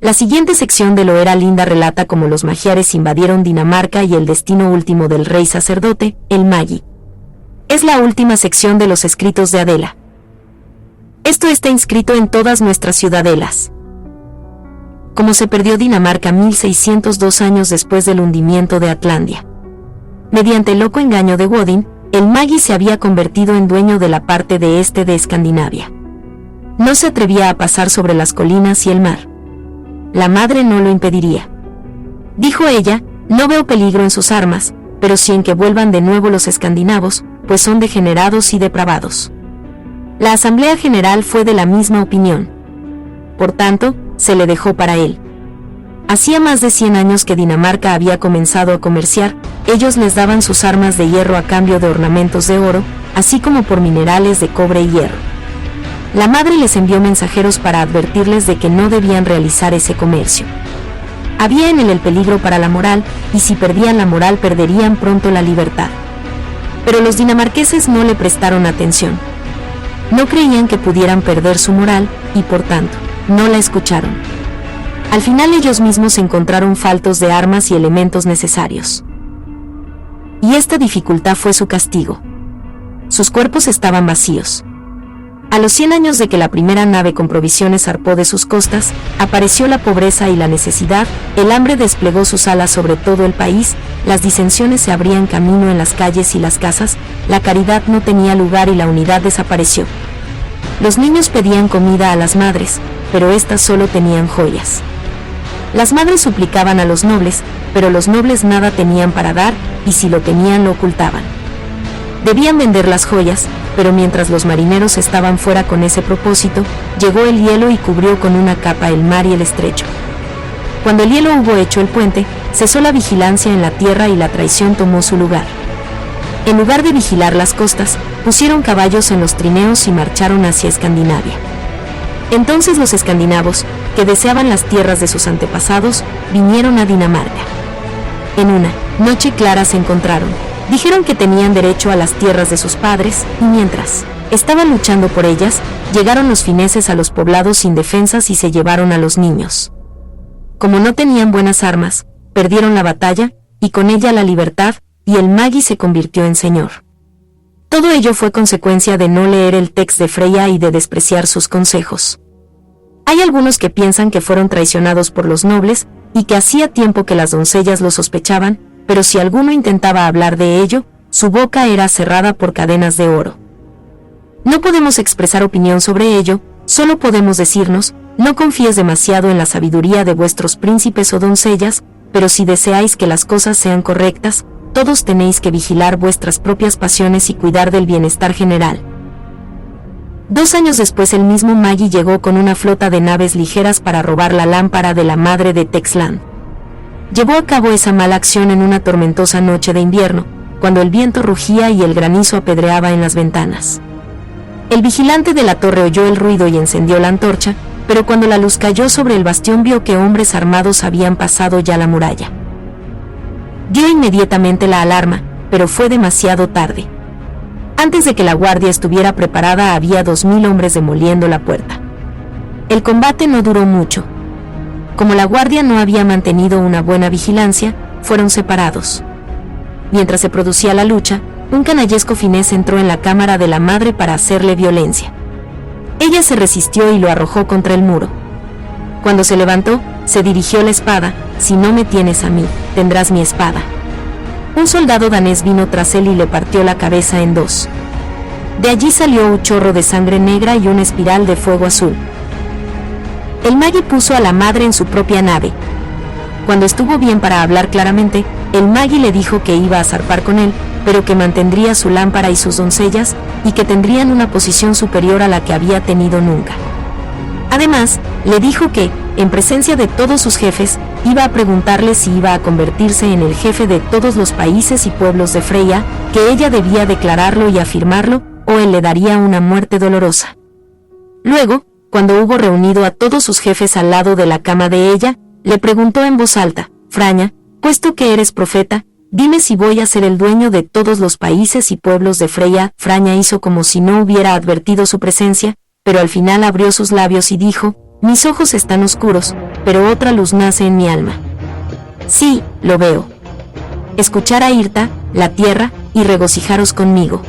La siguiente sección de Loera Linda relata cómo los magiares invadieron Dinamarca y el destino último del rey sacerdote, el Magi. Es la última sección de los escritos de Adela. Esto está inscrito en todas nuestras ciudadelas. Como se perdió Dinamarca 1602 años después del hundimiento de Atlandia. Mediante el loco engaño de Woden, el Magi se había convertido en dueño de la parte de este de Escandinavia. No se atrevía a pasar sobre las colinas y el mar. La madre no lo impediría. Dijo ella, no veo peligro en sus armas, pero sí en que vuelvan de nuevo los escandinavos, pues son degenerados y depravados. La Asamblea General fue de la misma opinión. Por tanto, se le dejó para él. Hacía más de 100 años que Dinamarca había comenzado a comerciar, ellos les daban sus armas de hierro a cambio de ornamentos de oro, así como por minerales de cobre y hierro. La madre les envió mensajeros para advertirles de que no debían realizar ese comercio. Había en él el peligro para la moral, y si perdían la moral perderían pronto la libertad. Pero los dinamarqueses no le prestaron atención. No creían que pudieran perder su moral, y por tanto, no la escucharon. Al final ellos mismos se encontraron faltos de armas y elementos necesarios. Y esta dificultad fue su castigo. Sus cuerpos estaban vacíos. A los 100 años de que la primera nave con provisiones zarpó de sus costas, apareció la pobreza y la necesidad, el hambre desplegó sus alas sobre todo el país, las disensiones se abrían camino en las calles y las casas, la caridad no tenía lugar y la unidad desapareció. Los niños pedían comida a las madres, pero éstas solo tenían joyas. Las madres suplicaban a los nobles, pero los nobles nada tenían para dar, y si lo tenían lo ocultaban. Debían vender las joyas, pero mientras los marineros estaban fuera con ese propósito, llegó el hielo y cubrió con una capa el mar y el estrecho. Cuando el hielo hubo hecho el puente, cesó la vigilancia en la tierra y la traición tomó su lugar. En lugar de vigilar las costas, pusieron caballos en los trineos y marcharon hacia Escandinavia. Entonces los escandinavos, que deseaban las tierras de sus antepasados, vinieron a Dinamarca. En una noche clara se encontraron. Dijeron que tenían derecho a las tierras de sus padres, y mientras estaban luchando por ellas, llegaron los fineses a los poblados indefensas y se llevaron a los niños. Como no tenían buenas armas, perdieron la batalla, y con ella la libertad, y el Magi se convirtió en señor. Todo ello fue consecuencia de no leer el texto de Freya y de despreciar sus consejos. Hay algunos que piensan que fueron traicionados por los nobles, y que hacía tiempo que las doncellas lo sospechaban, pero si alguno intentaba hablar de ello, su boca era cerrada por cadenas de oro. No podemos expresar opinión sobre ello, solo podemos decirnos, no confíes demasiado en la sabiduría de vuestros príncipes o doncellas, pero si deseáis que las cosas sean correctas, todos tenéis que vigilar vuestras propias pasiones y cuidar del bienestar general. 2 años después el mismo Magi llegó con una flota de naves ligeras para robar la lámpara de la madre de Texland. Llevó a cabo esa mala acción en una tormentosa noche de invierno, cuando el viento rugía y el granizo apedreaba en las ventanas. El vigilante de la torre oyó el ruido y encendió la antorcha, pero cuando la luz cayó sobre el bastión vio que hombres armados habían pasado ya la muralla. Dio inmediatamente la alarma, pero fue demasiado tarde. Antes de que la guardia estuviera preparada había 2000 hombres demoliendo la puerta. El combate no duró mucho. Como la guardia no había mantenido una buena vigilancia, fueron separados. Mientras se producía la lucha, un canallesco finés entró en la cámara de la madre para hacerle violencia. Ella se resistió y lo arrojó contra el muro. Cuando se levantó, se dirigió la espada, si no me tienes a mí, tendrás mi espada. Un soldado danés vino tras él y le partió la cabeza en 2. De allí salió un chorro de sangre negra y una espiral de fuego azul. El Magi puso a la madre en su propia nave. Cuando estuvo bien para hablar claramente, el Magi le dijo que iba a zarpar con él, pero que mantendría su lámpara y sus doncellas, y que tendrían una posición superior a la que había tenido nunca. Además, le dijo que, en presencia de todos sus jefes, iba a preguntarle si iba a convertirse en el jefe de todos los países y pueblos de Freya, que ella debía declararlo y afirmarlo, o él le daría una muerte dolorosa. Luego, cuando hubo reunido a todos sus jefes al lado de la cama de ella, le preguntó en voz alta, Fraña, puesto que eres profeta, dime si voy a ser el dueño de todos los países y pueblos de Freya. Fraña hizo como si no hubiera advertido su presencia, pero al final abrió sus labios y dijo, Mis ojos están oscuros, pero otra luz nace en mi alma. Sí, lo veo. Escuchar a Irta, la tierra, y regocijaros conmigo.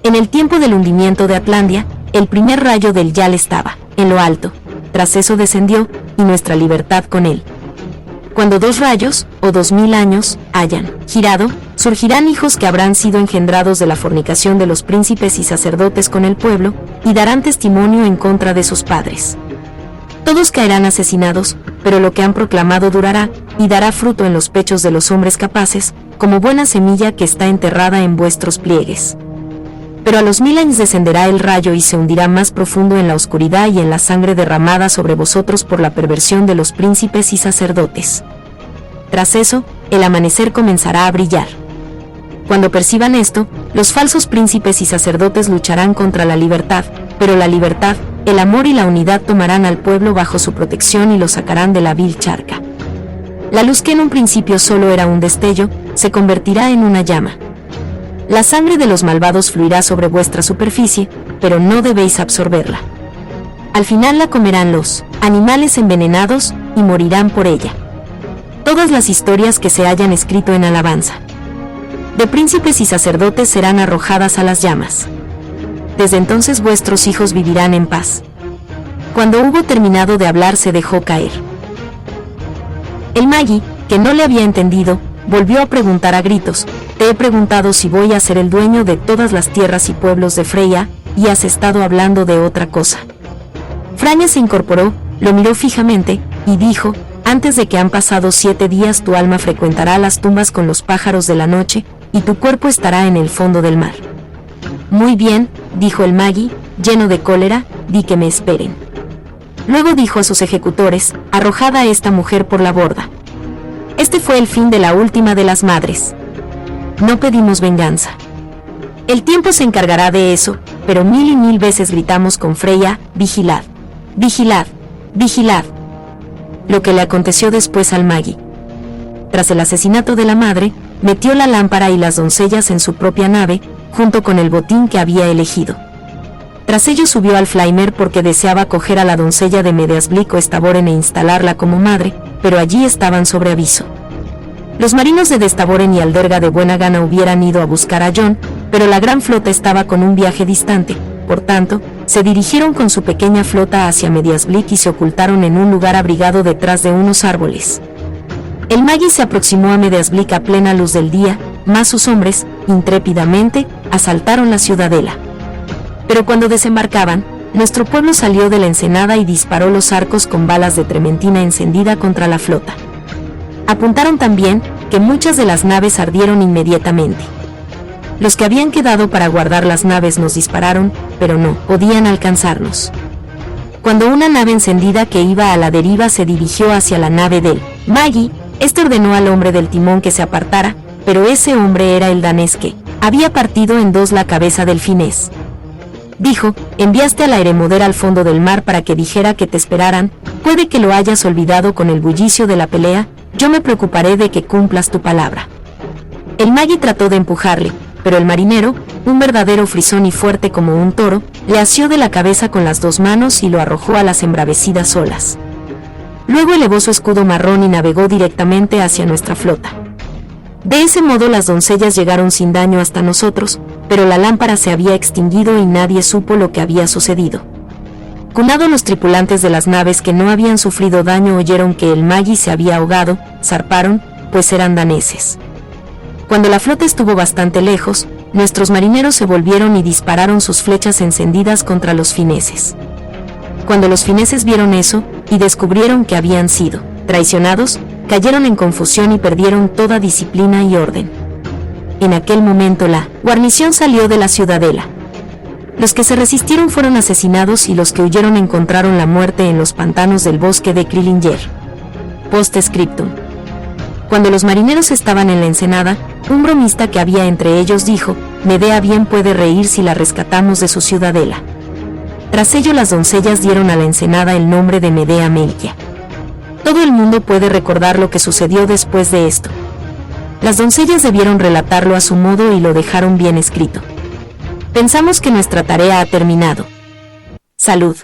En el tiempo del hundimiento de Atlandia, el primer rayo del Yal estaba en lo alto. Tras eso descendió, y nuestra libertad con él. Cuando 2 rayos, o 2000 años, hayan girado, surgirán hijos que habrán sido engendrados de la fornicación de los príncipes y sacerdotes con el pueblo, y darán testimonio en contra de sus padres. Todos caerán asesinados, pero lo que han proclamado durará, y dará fruto en los pechos de los hombres capaces, como buena semilla que está enterrada en vuestros pliegues. Pero a los 1000 años descenderá el rayo y se hundirá más profundo en la oscuridad y en la sangre derramada sobre vosotros por la perversión de los príncipes y sacerdotes. Tras eso, el amanecer comenzará a brillar. Cuando perciban esto, los falsos príncipes y sacerdotes lucharán contra la libertad, pero la libertad, el amor y la unidad tomarán al pueblo bajo su protección y lo sacarán de la vil charca. La luz que en un principio solo era un destello, se convertirá en una llama. La sangre de los malvados fluirá sobre vuestra superficie, pero no debéis absorberla. Al final la comerán los animales envenenados y morirán por ella. Todas las historias que se hayan escrito en alabanza de príncipes y sacerdotes serán arrojadas a las llamas. Desde entonces vuestros hijos vivirán en paz. Cuando hubo terminado de hablar se dejó caer. El Magi, que no le había entendido, volvió a preguntar a gritos: te he preguntado si voy a ser el dueño de todas las tierras y pueblos de Freya, y has estado hablando de otra cosa. Fraña se incorporó, lo miró fijamente, y dijo: antes de que han pasado 7 días tu alma frecuentará las tumbas con los pájaros de la noche, y tu cuerpo estará en el fondo del mar. Muy bien, dijo el Magi, lleno de cólera, di que me esperen. Luego dijo a sus ejecutores: arrojad a esta mujer por la borda. Este fue el fin de la última de las madres. No pedimos venganza. El tiempo se encargará de eso, pero 1000 y 1000 veces gritamos con Freya: vigilad, vigilad, vigilad. Lo que le aconteció después al Magi. Tras el asesinato de la madre, metió la lámpara y las doncellas en su propia nave, junto con el botín que había elegido. Tras ello subió al Flamer porque deseaba coger a la doncella de Medeasblic o Estaboren e instalarla como madre, pero allí estaban sobre aviso. Los marinos de Destaboren y Alderga de buena gana hubieran ido a buscar a Jon, pero la gran flota estaba con un viaje distante, por tanto, se dirigieron con su pequeña flota hacia Medeasblic y se ocultaron en un lugar abrigado detrás de unos árboles. El Magi se aproximó a Medeasblic a plena luz del día, mas sus hombres, intrépidamente, asaltaron la ciudadela. Pero cuando desembarcaban, nuestro pueblo salió de la ensenada y disparó los arcos con balas de trementina encendida contra la flota. Apuntaron también que muchas de las naves ardieron inmediatamente. Los que habían quedado para guardar las naves nos dispararon, pero no podían alcanzarnos. Cuando una nave encendida que iba a la deriva se dirigió hacia la nave del Magi, este ordenó al hombre del timón que se apartara, pero ese hombre era el danés que había partido en 2 la cabeza del finés. Dijo: enviaste a la Eremoder al fondo del mar para que dijera que te esperaran, puede que lo hayas olvidado con el bullicio de la pelea, yo me preocuparé de que cumplas tu palabra. El Magi trató de empujarle, pero el marinero, un verdadero frisón y fuerte como un toro, le asió de la cabeza con las 2 manos y lo arrojó a las embravecidas olas. Luego elevó su escudo marrón y navegó directamente hacia nuestra flota. De ese modo las doncellas llegaron sin daño hasta nosotros, pero la lámpara se había extinguido y nadie supo lo que había sucedido. Cunados los tripulantes de las naves que no habían sufrido daño oyeron que el Magi se había ahogado, zarparon, pues eran daneses. Cuando la flota estuvo bastante lejos, nuestros marineros se volvieron y dispararon sus flechas encendidas contra los fineses. Cuando los fineses vieron eso, y descubrieron que habían sido traicionados, cayeron en confusión y perdieron toda disciplina y orden. En aquel momento la guarnición salió de la ciudadela. Los que se resistieron fueron asesinados y los que huyeron encontraron la muerte en los pantanos del bosque de Krillinger. Post-scriptum. Cuando los marineros estaban en la ensenada, un bromista que había entre ellos dijo: Medea bien puede reír si la rescatamos de su ciudadela. Tras ello las doncellas dieron a la ensenada el nombre de Medea Melquia. Todo el mundo puede recordar lo que sucedió después de esto. Las doncellas debieron relatarlo a su modo y lo dejaron bien escrito. Pensamos que nuestra tarea ha terminado. Salud.